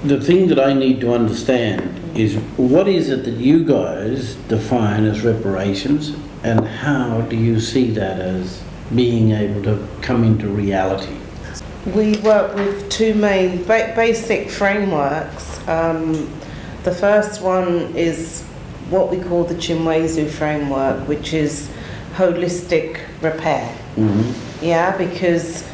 the thing that I need to understand is what is it that you guys define as reparations, and how do you see that as being able to come into reality? We work with two main basic frameworks. The first one is what we call the Chinweizu framework, which is holistic repair. Yeah, because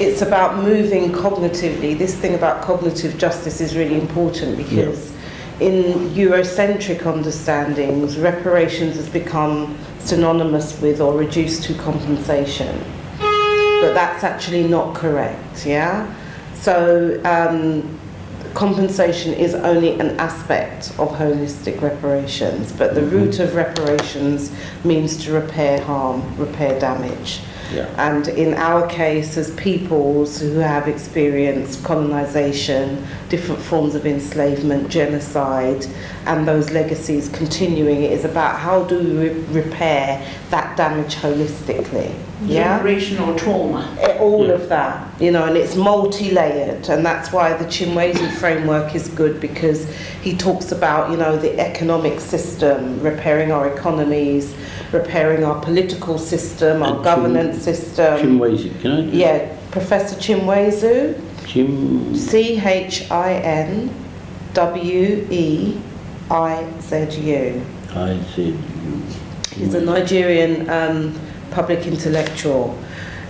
it's about moving cognitively. This thing about cognitive justice is really important because in Eurocentric understandings, reparations has become synonymous with or reduced to compensation. But that's actually not correct, yeah? So compensation is only an aspect of holistic reparations, but the root of reparations means to repair harm, repair damage. Yeah. And in our case, as peoples who have experienced colonization, different forms of enslavement, genocide, and those legacies continuing, it is about how do we repair that damage holistically. Yeah? Generational trauma. All of that, you know, and it's multi-layered, and that's why the Chinweizu framework is good, because he talks about, you know, the economic system, repairing our economies, repairing our political system, our governance system. Chinweizu, can I just... Yeah, Professor Chinweizu, Chinweizu. I-Z-U. He's a Nigerian public intellectual.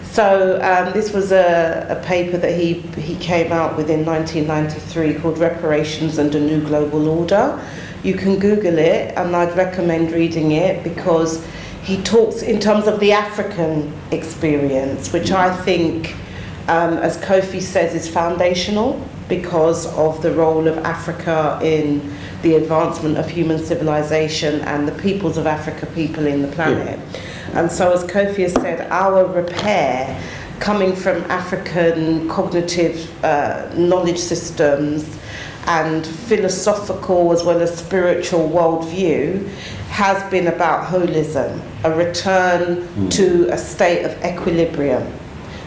So this was a paper that he came out with in 1993 called Reparations and a New Global Order. You can Google it, and I'd recommend reading it because he talks in terms of the African experience, which I think, as Kofi says, is foundational because of the role of Africa in the advancement of human civilization and the peoples of Africa, people in the planet. Yeah. And so, as Kofi has said, our repair, coming from African cognitive knowledge systems and philosophical as well as spiritual worldview, has been about holism, a return to a state of equilibrium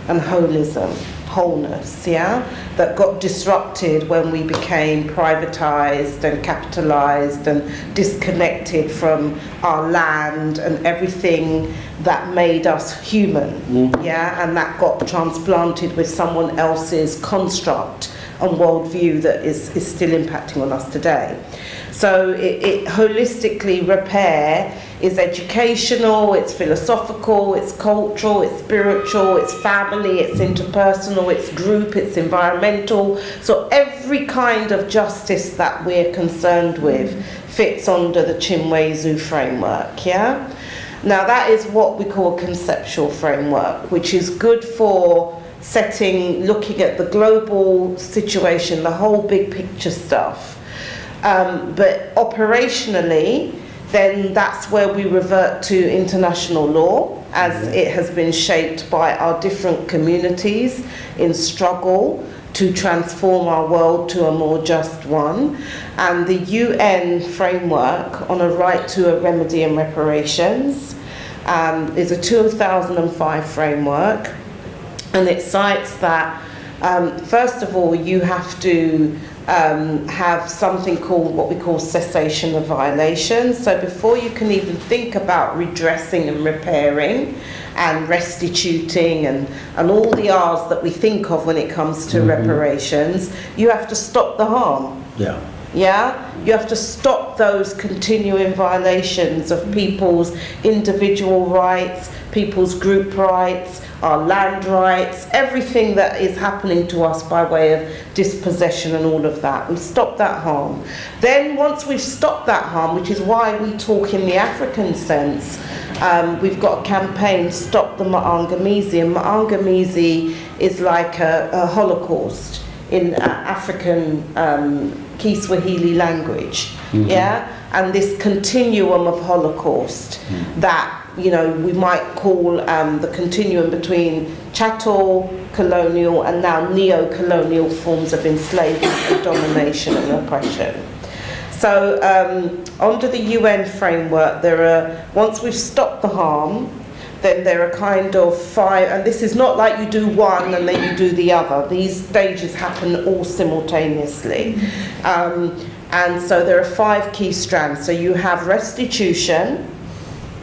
and holism, wholeness, yeah, that got disrupted when we became privatized and capitalized and disconnected from our land and everything that made us human, yeah, and that got transplanted with someone else's construct and worldview that is still impacting on us today. So it holistically repair is educational, it's philosophical, it's cultural, it's spiritual, it's family, it's interpersonal, it's group, it's environmental. So every kind of justice that we're concerned with fits under the Chinweizu framework, yeah? Now that is what we call a conceptual framework, which is good for looking at the global situation, the whole big picture stuff. But operationally, then that's where we revert to international law as it has been shaped by our different communities in struggle to transform our world to a more just one. And the UN framework on a right to a remedy and reparations is a 2005 framework. And it cites that, first of all, you have to have something called what we call cessation of violations. So before you can even think about redressing and repairing and restituting and all the R's that we think of when it comes to reparations, you have to stop the harm. Yeah. Yeah? You have to stop those continuing violations of people's individual rights, people's group rights, our land rights, everything that is happening to us by way of dispossession and all of that. We stop that harm. Then once we've stopped that harm, which is why we talk in the African sense, we've got a campaign, Stop the Maangamizi, and Maangamizi is like a Holocaust in African Kiswahili language, yeah? And this continuum of Holocaust that, you know, we might call the continuum between chattel, colonial, and now neo-colonial forms of enslavement and domination and oppression. So under the UN framework, once we've stopped the harm, then there are kind of 5, and this is not like you do one and then you do the other. These stages happen all simultaneously. And so there are 5 key strands. So you have restitution,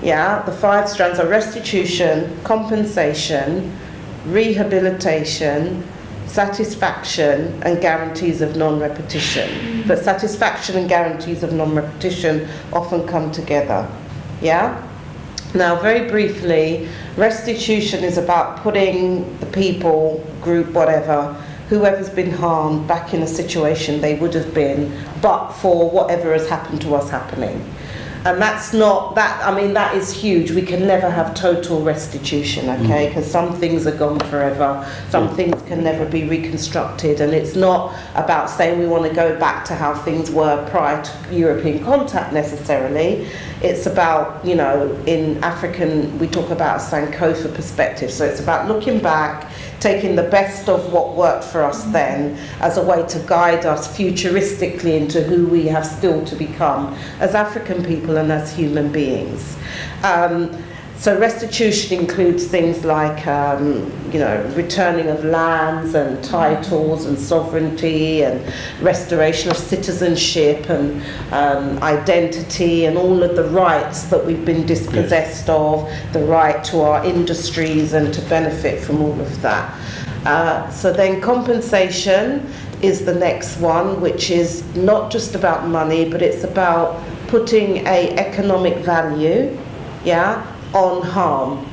the 5 strands are restitution, compensation, rehabilitation, satisfaction, and guarantees of non-repetition. But satisfaction and guarantees of non-repetition often come together. Now, very briefly, restitution is about putting the people, group, whatever, whoever's been harmed back in a situation they would have been, but for whatever has happened to us happening. And that's not, that is huge. We can never have total restitution, okay? Because some things are gone forever. Some things can never be reconstructed. And it's not about saying we want to go back to how things were prior to European contact necessarily. It's about, in African, we talk about a Sankofa perspective. So it's about looking back, taking the best of what worked for us then as a way to guide us futuristically into who we have still to become as African people and as human beings. So restitution includes things like, returning of lands and titles and sovereignty and restoration of citizenship and identity and all of the rights that we've been dispossessed of, the right to our industries and to benefit from all of that. So then compensation is the next one, which is not just about money, but it's about putting a economic value, on harm,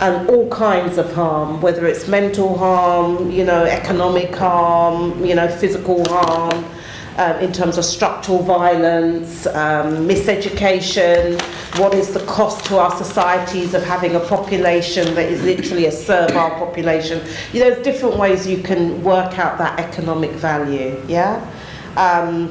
and all kinds of harm, whether it's mental harm, economic harm, physical harm, in terms of structural violence, miseducation. What is the cost to our societies of having a population that is literally a servile population? There's different ways you can work out that economic value, and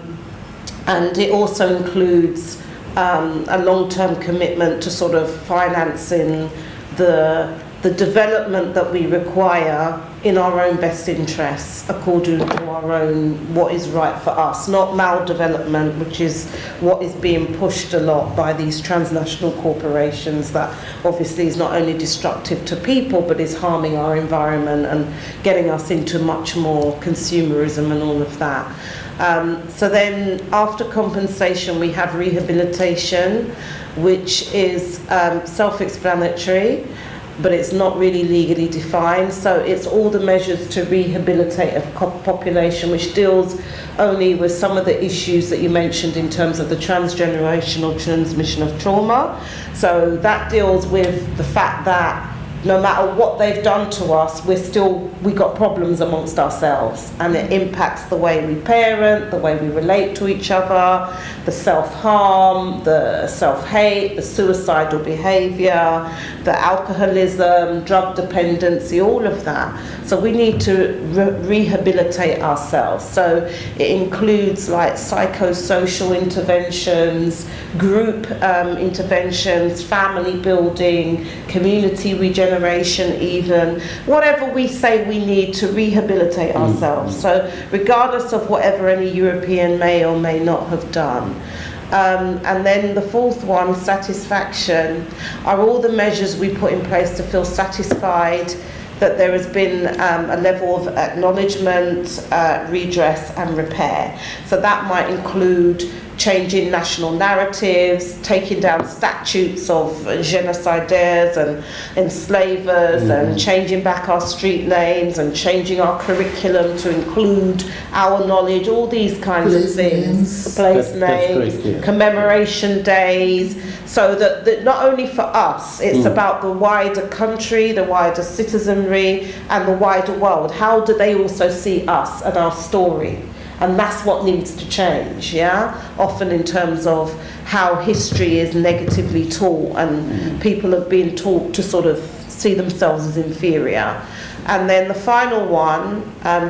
it also includes a long-term commitment to sort of financing the development that we require in our own best interests, according to our own what is right for us, not maldevelopment, which is what is being pushed a lot by these transnational corporations that obviously is not only destructive to people but is harming our environment and getting us into much more consumerism and all of that. So then after compensation we have rehabilitation, which is self-explanatory, but it's not really legally defined. So it's all the measures to rehabilitate a population, which deals only with some of the issues that you mentioned in terms of the transgenerational transmission of trauma. So that deals with the fact that no matter what they've done to us, we got problems amongst ourselves, and it impacts the way we parent, the way we relate to each other, the self-harm, the self-hate, the suicidal behaviour, the alcoholism, drug dependency, all of that. So we need to rehabilitate ourselves. So it includes like psychosocial interventions, group interventions, family building, community regeneration, even whatever we say we need to rehabilitate ourselves. So regardless of whatever any European may or may not have done. And then the fourth one, satisfaction, are all the measures we put in place to feel satisfied that there has been a level of acknowledgement, redress and repair. So that might include changing national narratives, taking down statutes of genocidaires and enslavers, and changing back our street names and changing our curriculum to include our knowledge, all these kinds of things. Place names, commemoration days, so that not only for us, it's about the wider country, the wider citizenry and the wider world. How do they also see us and our story? And that's what needs to change, often in terms of how history is negatively taught, and people have been taught to sort of see themselves as inferior. And then the final one,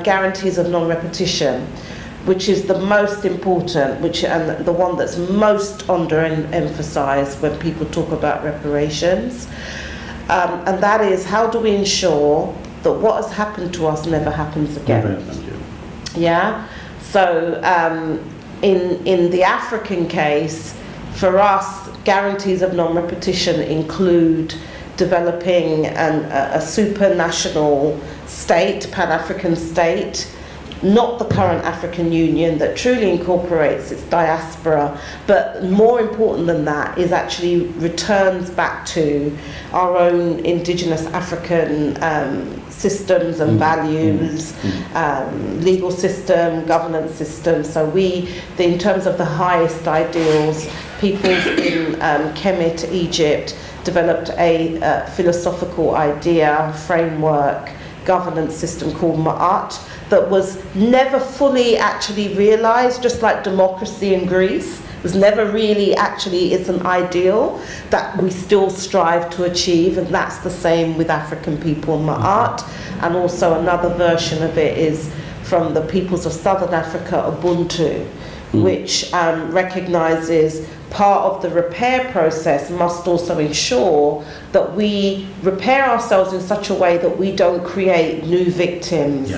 guarantees of non-repetition, which is the most important, and the one that's most under-emphasized when people talk about reparations. And that is, how do we ensure that what has happened to us never happens again? So in the African case, for us, guarantees of non-repetition include developing a supranational state, Pan-African state, not the current African Union that truly incorporates its diaspora, but more important than that is actually returns back to our own indigenous African systems and values, legal system, governance system. So in terms of the highest ideals, people in Kemet, Egypt, developed a philosophical idea, framework, governance system called Ma'at, that was never fully actually realized, just like democracy in Greece. It was never really actually, it's an ideal that we still strive to achieve, and that's the same with African people in Ma'at. And also another version of it is from the peoples of Southern Africa, Ubuntu, which recognizes part of the repair process must also ensure that we repair ourselves in such a way that we don't create new victims.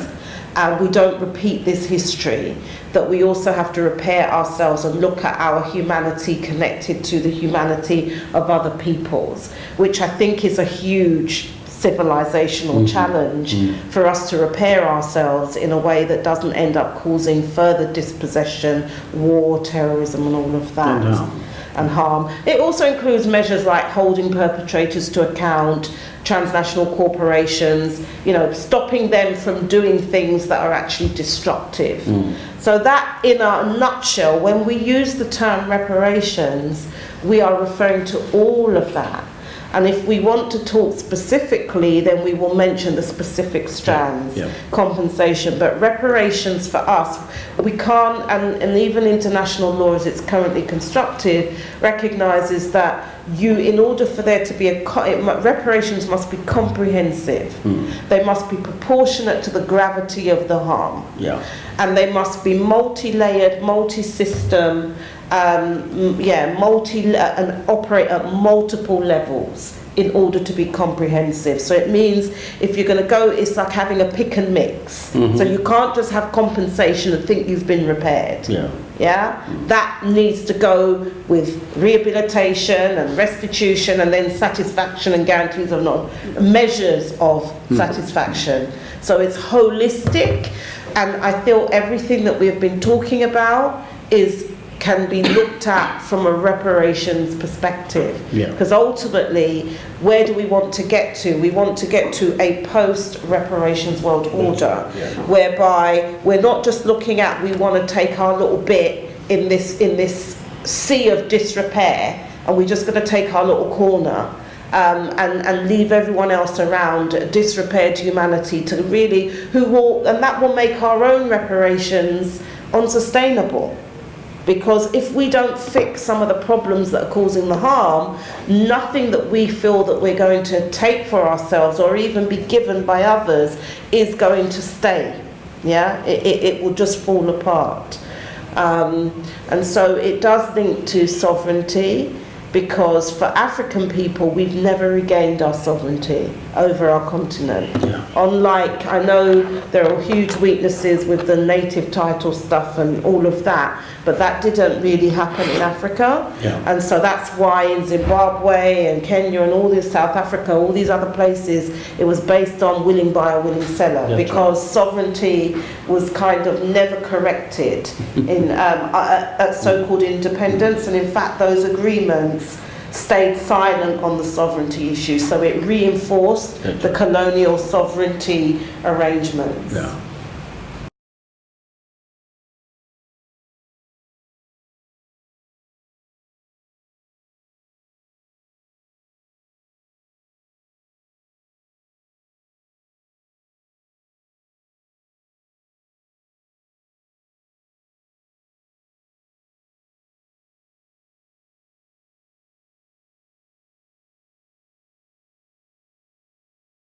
And we don't repeat this history, that we also have to repair ourselves and look at our humanity connected to the humanity of other peoples, which I think is a huge civilizational challenge for us to repair ourselves in a way that doesn't end up causing further dispossession, war, terrorism and all of that. And harm. It also includes measures like holding perpetrators to account, transnational corporations, stopping them from doing things that are actually destructive. So that, in a nutshell, when we use the term reparations, we are referring to all of that. And if we want to talk specifically, then we will mention the specific strands, compensation. But reparations for us, we can't, and even international law as it's currently constructed, recognises that in order for there to be reparations must be comprehensive. They must be proportionate to the gravity of the harm. And they must be multi-layered, multi-system, and operate at multiple levels in order to be comprehensive. So it means if you're going to go, it's like having a pick and mix. So you can't just have compensation and think you've been repaired. That needs to go with rehabilitation and restitution, and then satisfaction and guarantees of measures of satisfaction. So it's holistic, and I feel everything that we've been talking about can be looked at from a reparations perspective. Because ultimately, where do we want to get to? We want to get to a post-reparations world order, whereby we're not just looking at, we want to take our little bit in this sea of disrepair, and we're just going to take our little corner and leave everyone else around disrepaired humanity to really, and that will make our own reparations unsustainable. Because if we don't fix some of the problems that are causing the harm, nothing that we feel that we're going to take for ourselves or even be given by others is going to stay. It will just fall apart. And so it does link to sovereignty, because for African people, we've never regained our sovereignty over our continent. Unlike, I know there are huge weaknesses with the native title stuff and all of that, but that didn't really happen in Africa. And so that's why in Zimbabwe and Kenya and all this, South Africa, all these other places, it was based on willing buyer, willing seller, because sovereignty was kind of never corrected in at so-called independence, and in fact those agreements stayed silent on the sovereignty issue, so it reinforced the colonial sovereignty arrangements.